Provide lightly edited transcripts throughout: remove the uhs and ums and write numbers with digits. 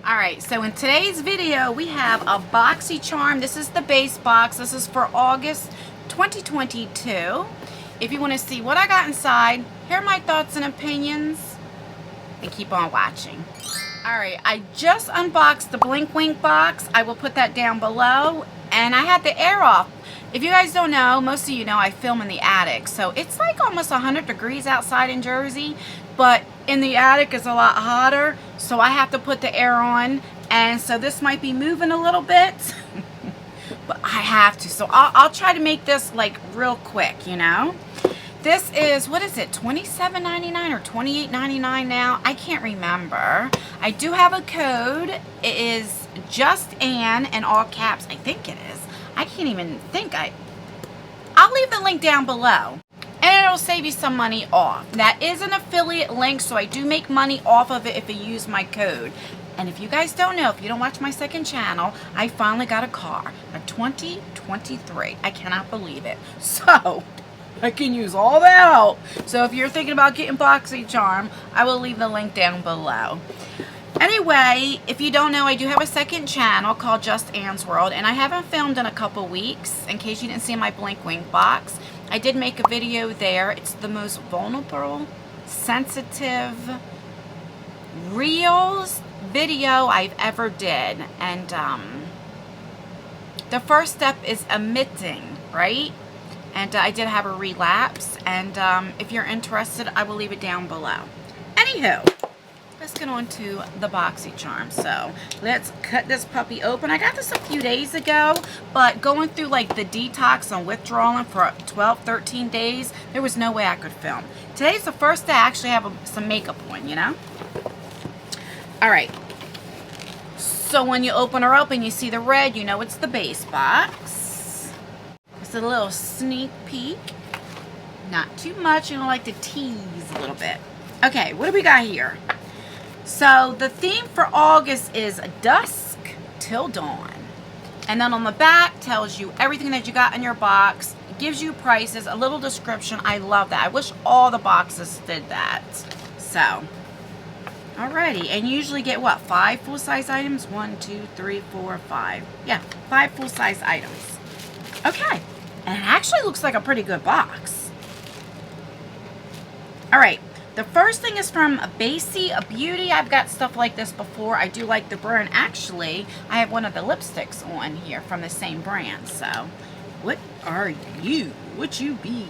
Alright, so in today's video we have a Boxycharm. This is the base box. This is for August 2022. If you want to see what I got inside, hear my thoughts and opinions, and keep on watching. Alright, I just unboxed the Blink Wink box. I will put that down below. And I had the air off. If you guys don't know, most of you know I film in the attic. So it's like almost 100 degrees outside in Jersey. But in the attic it's a lot hotter. So I have to put the air on. And so this might be moving a little bit. But I have to. So I'll try to make this like real quick, you know. This is, what is it, $27.99 or $28.99 now? I can't remember. I do have a code. It is justanne in all caps. I think it is. I can't even think. I'll leave the link down below. And it'll save you some money off. That is an affiliate link, so I do make money off of it if you use my code. And if you guys don't know, if you don't watch my second channel, I finally got a car. A 2023. I cannot believe it. So I can use all that out. So if you're thinking about getting Boxycharm, I will leave the link down below. Anyway, if you don't know, I do have a second channel called Just Anne's World, and I haven't filmed in a couple weeks. In case you didn't see my Blink Wink box, I did make a video there. It's the most vulnerable, sensitive, reels video I've ever did. And the first step is admitting, right? And I did have a relapse, and if you're interested, I will leave it down below. Anywho, let's get on to the Boxycharm. So let's cut this puppy open. I got this a few days ago, but going through like the detox and withdrawal for 12, 13 days, there was no way I could film. Today's the first day I actually have some makeup on, you know? Alright. So when you open her up and you see the red, you know it's the base box. It's a little sneak peek. Not too much. You don't like to tease a little bit. Okay, what do we got here? So the theme for August is dusk till dawn. And then on the back tells you everything that you got in your box. Gives you prices, a little description. I love that. I wish all the boxes did that. So, alrighty. And you usually get what? 5 full-size items? 1, 2, 3, 4, 5. Yeah, 5 full-size items. Okay. And it actually looks like a pretty good box. Alright, the first thing is from Basey Beauty. I've got stuff like this before. I do like the brand. Actually, I have one of the lipsticks on here from the same brand. So, what are you? What you be?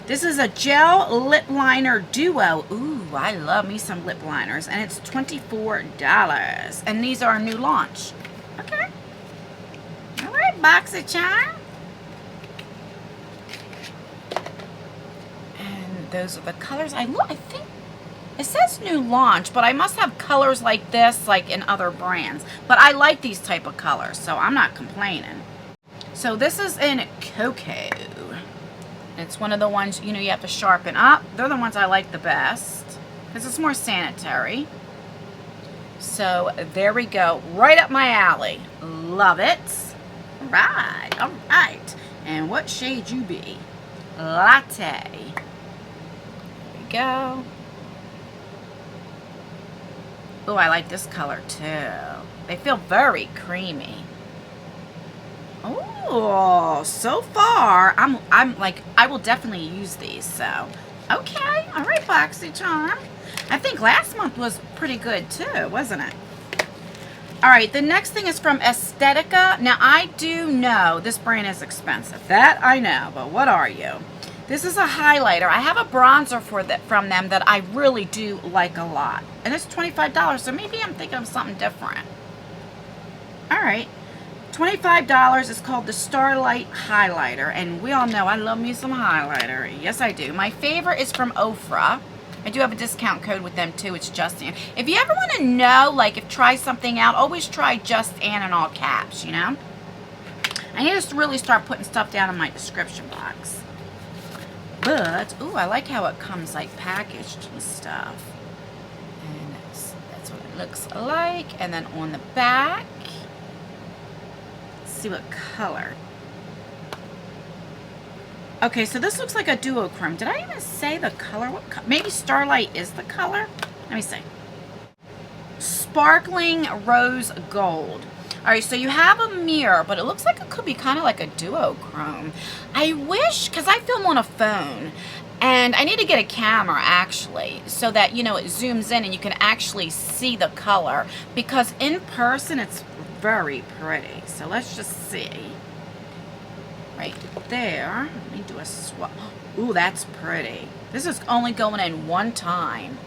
This is a gel lip liner duo. Ooh, I love me some lip liners. And it's $24. And these are a new launch. Okay. Alright, Boxycharm. Those are the colors. I think it says new launch, but I must have colors like this like in other brands. But I like these type of colors, so I'm not complaining. So this is in Cocoa. It's one of the ones, you know, you have to sharpen up. They're the ones I like the best because it's more sanitary. So there we go. Right up my alley. Love it. All right. And what shade you be? Latte. Go. Oh, I like this color too. They feel very creamy. Oh, so far I'm like, I will definitely use these. So okay, all right, Boxycharm. I think last month was pretty good too, wasn't it? All right, the next thing is from Aesthetica. Now I do know this brand is expensive, that I know, but what are you? This is a highlighter. I have a bronzer from them that I really do like a lot. And it's $25, so maybe I'm thinking of something different. Alright. $25 is called the Starlight Highlighter. And we all know I love me some highlighter. Yes, I do. My favorite is from Ofra. I do have a discount code with them too. It's Justanne. If you ever want to know, like, if try something out, always try Justanne in all caps, you know? I need to really start putting stuff down in my description box. But, ooh, I like how it comes like packaged and stuff. And that's what it looks like. And then on the back, let's see what color. Okay, so this looks like a duochrome. Did I even say the color? What maybe Starlight is the color? Let me see. Sparkling Rose Gold. All right, so you have a mirror, but it looks like it could be kind of like a duochrome. I wish, because I film on a phone, and I need to get a camera, actually, so that, you know, it zooms in and you can actually see the color. Because in person, it's very pretty. So let's just see. Right there. Let me do a swap. Ooh, that's pretty. This is only going in one time.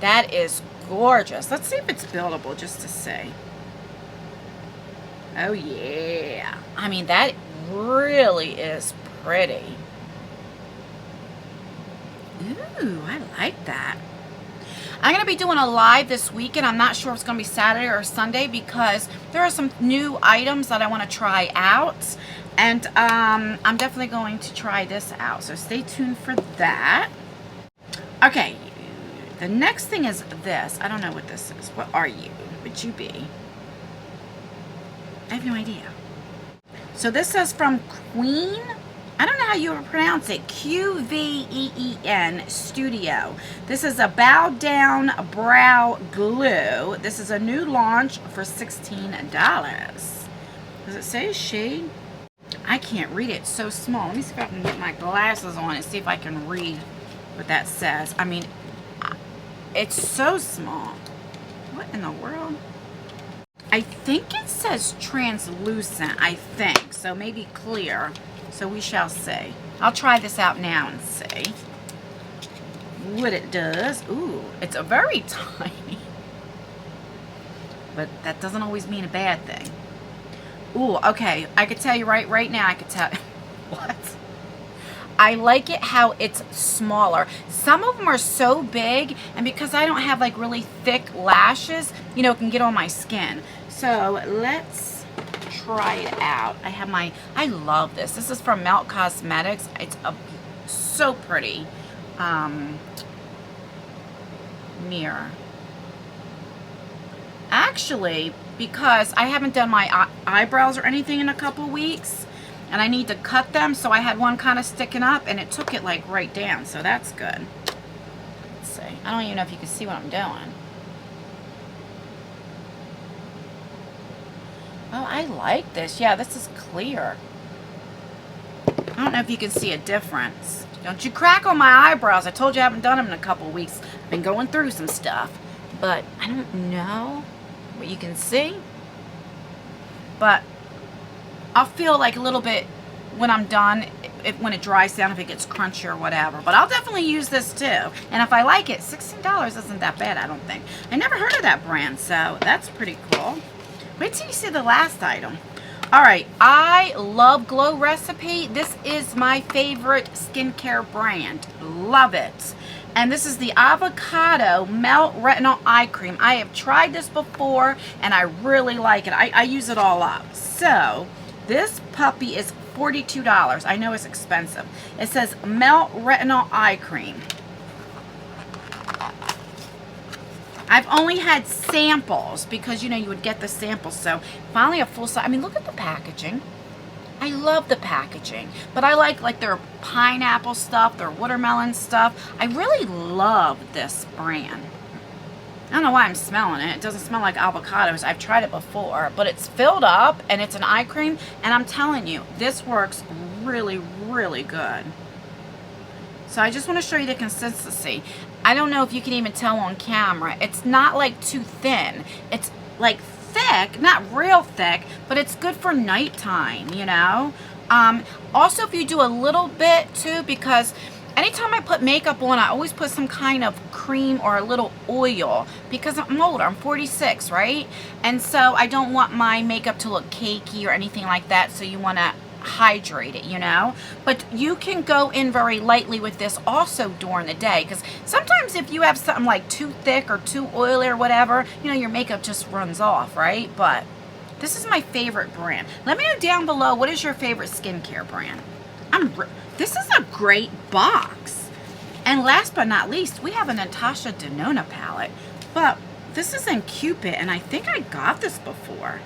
That is gorgeous. Let's see if it's buildable, just to see. Oh, yeah. I mean, that really is pretty. Ooh, I like that. I'm going to be doing a live this weekend. I'm not sure if it's going to be Saturday or Sunday because there are some new items that I want to try out. And I'm definitely going to try this out. So stay tuned for that. Okay. The next thing is this. I don't know what this is. What are you? Would you be? I have no idea. So this says from Queen. I don't know how you would pronounce it. QVEEN Studio. This is a bow down brow glue. This is a new launch for $16. Does it say shade? I can't read it. It's so small. Let me see if I can get my glasses on and see if I can read what that says. I mean, it's so small. What in the world? I think it says translucent, I think. So maybe clear. So we shall see. I'll try this out now and see what it does. Ooh, it's a very tiny. But that doesn't always mean a bad thing. Ooh, okay. I could tell you right now, I could tell. What? I like it how it's smaller. Some of them are so big, and because I don't have like really thick lashes, you know, it can get on my skin. So let's try it out. I love this. This is from Melt Cosmetics. It's so pretty mirror. Actually, because I haven't done my eyebrows or anything in a couple weeks, and I need to cut them, so I had one kind of sticking up, and it took it like right down, so that's good. Let's see. I don't even know if you can see what I'm doing. Oh, I like this. Yeah, this is clear. I don't know if you can see a difference. Don't you crack on my eyebrows. I told you I haven't done them in a couple weeks. I've been going through some stuff, but I don't know what you can see. But I'll feel like a little bit when I'm done, when it dries down, if it gets crunchy or whatever. But I'll definitely use this too. And if I like it, $16 isn't that bad, I don't think. I never heard of that brand, so that's pretty cool. Wait till you see the last item. Alright, I love Glow Recipe. This is my favorite skincare brand. Love it. And this is the Avocado Melt Retinol Eye Cream. I have tried this before, and I really like it. I use it all up. So, this puppy is $42. I know it's expensive. It says Melt Retinol Eye Cream. I've only had samples because, you know, you would get the samples. So, finally a full size. I mean, look at the packaging. I love the packaging. But I like their pineapple stuff, their watermelon stuff. I really love this brand. I don't know why I'm smelling it. It doesn't smell like avocados. I've tried it before. But it's filled up, and it's an eye cream. And I'm telling you, this works really, really good. So I just want to show you the consistency. I don't know if you can even tell on camera. It's not like too thin. It's like thick, not real thick, but it's good for nighttime, you know. Also, if you do a little bit too, because anytime I put makeup on, I always put some kind of cream or a little oil because I'm older. I'm 46, right? And so I don't want my makeup to look cakey or anything like that. So you want to hydrate it, you know. But you can go in very lightly with this also during the day, because sometimes if you have something like too thick or too oily or whatever, you know, your makeup just runs off, right? But this is my favorite brand. Let me know down below, what is your favorite skincare brand? This is a great box. And last but not least, we have a Natasha Denona palette, but this is in Cupid, and I think I got this before.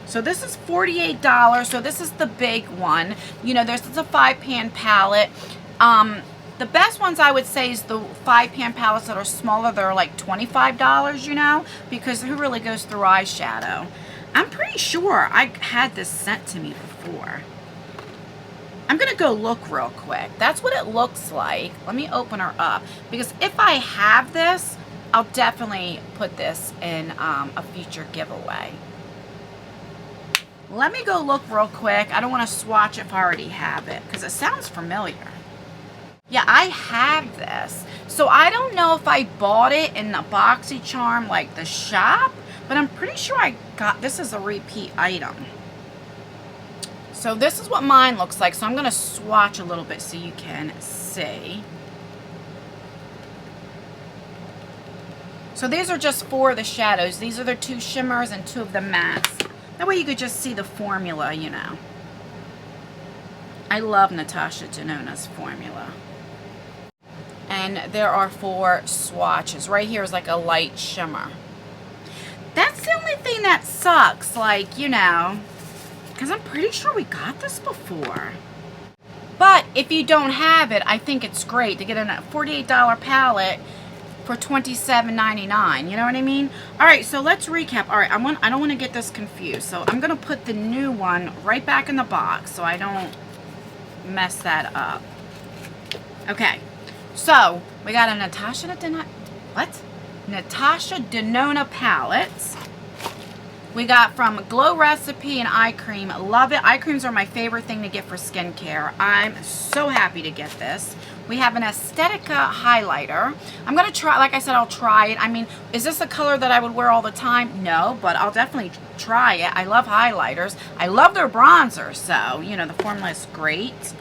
So this is $48. So this is the big one. You know, there's a 5-pan palette. The best ones I would say is the 5-pan palettes that are smaller. They're like $25, you know, because who really goes through eyeshadow? I'm pretty sure I had this sent to me before. I'm going to go look real quick. That's what it looks like. Let me open her up. Because if I have this, I'll definitely put this in a future giveaway. Let me go look real quick. I don't want to swatch if I already have it, because it sounds familiar. Yeah, I have this. So I don't know if I bought it in the Boxycharm, like the shop, but I'm pretty sure I got this as a repeat item. So this is what mine looks like. So I'm going to swatch a little bit so you can see. So these are just 4 of the shadows. These are the 2 shimmers and 2 of the mattes. That way you could just see the formula, you know. I love Natasha Denona's formula. And there are 4 swatches. Right here is like a light shimmer. That's the only thing that sucks, like, you know, because I'm pretty sure we got this before. But if you don't have it, I think it's great to get a $48 palette for $27.99. You know what I mean? All right, so let's recap. All right, I don't want to get this confused. So I'm going to put the new one right back in the box so I don't mess that up. Okay, so we got a Natasha Denona palettes. We got from Glow Recipe and Eye Cream. Love it. Eye creams are my favorite thing to get for skincare. I'm so happy to get this. We have an Aesthetica highlighter. I'm going to try, like I said, I'll try it. I mean, is this a color that I would wear all the time? No, but I'll definitely try it. I love highlighters. I love their bronzer, so, you know, the formula is great.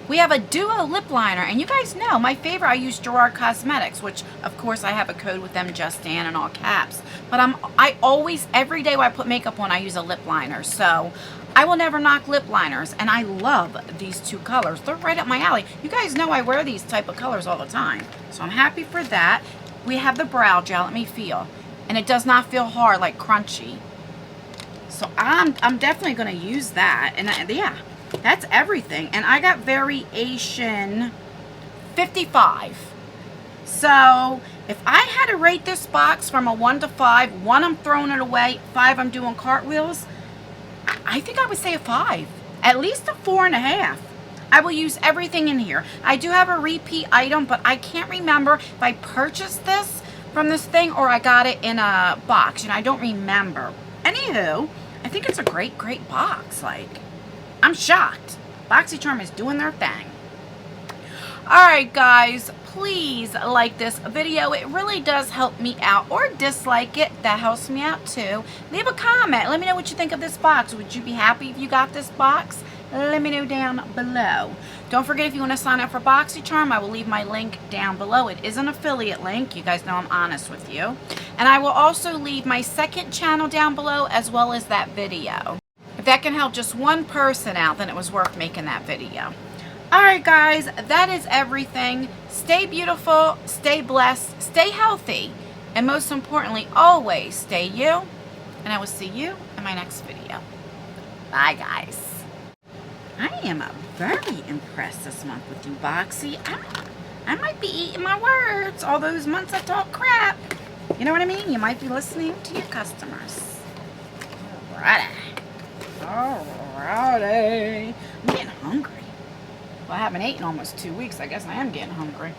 We have a Duo lip liner, and you guys know my favorite, I use Gerard Cosmetics, which of course I have a code with them, justanne in all caps. But I always, every day when I put makeup on, I use a lip liner. So I will never knock lip liners, and I love these 2 colors. They're right up my alley. You guys know I wear these type of colors all the time. So I'm happy for that. We have the brow gel, let me feel. And it does not feel hard, like crunchy. So I'm definitely gonna use that, and yeah. That's everything. And I got variation 55. So if I had to rate this box from a 1 to 5, 1 I'm throwing it away, 5 I'm doing cartwheels, I think I would say a 5. At least a 4.5. I will use everything in here. I do have a repeat item, but I can't remember if I purchased this from this thing or I got it in a box. And I don't remember. Anywho, I think it's a great, great box. Like, I'm shocked. Boxycharm is doing their thing. Alright guys, please like this video. It really does help me out. Or dislike it. That helps me out too. Leave a comment. Let me know what you think of this box. Would you be happy if you got this box? Let me know down below. Don't forget, if you want to sign up for Boxycharm, I will leave my link down below. It is an affiliate link. You guys know I'm honest with you. And I will also leave my second channel down below as well as that video. If that can help just one person out, then it was worth making that video. Alright guys, that is everything. Stay beautiful, stay blessed, stay healthy, and most importantly, always stay you. And I will see you in my next video. Bye guys. I am very impressed this month with you, Boxy. I might be eating my words all those months I talk crap. You know what I mean? You might be listening to your customers. Alrighty. Alrighty. I'm getting hungry. Well, I haven't eaten in almost 2 weeks. I guess I am getting hungry.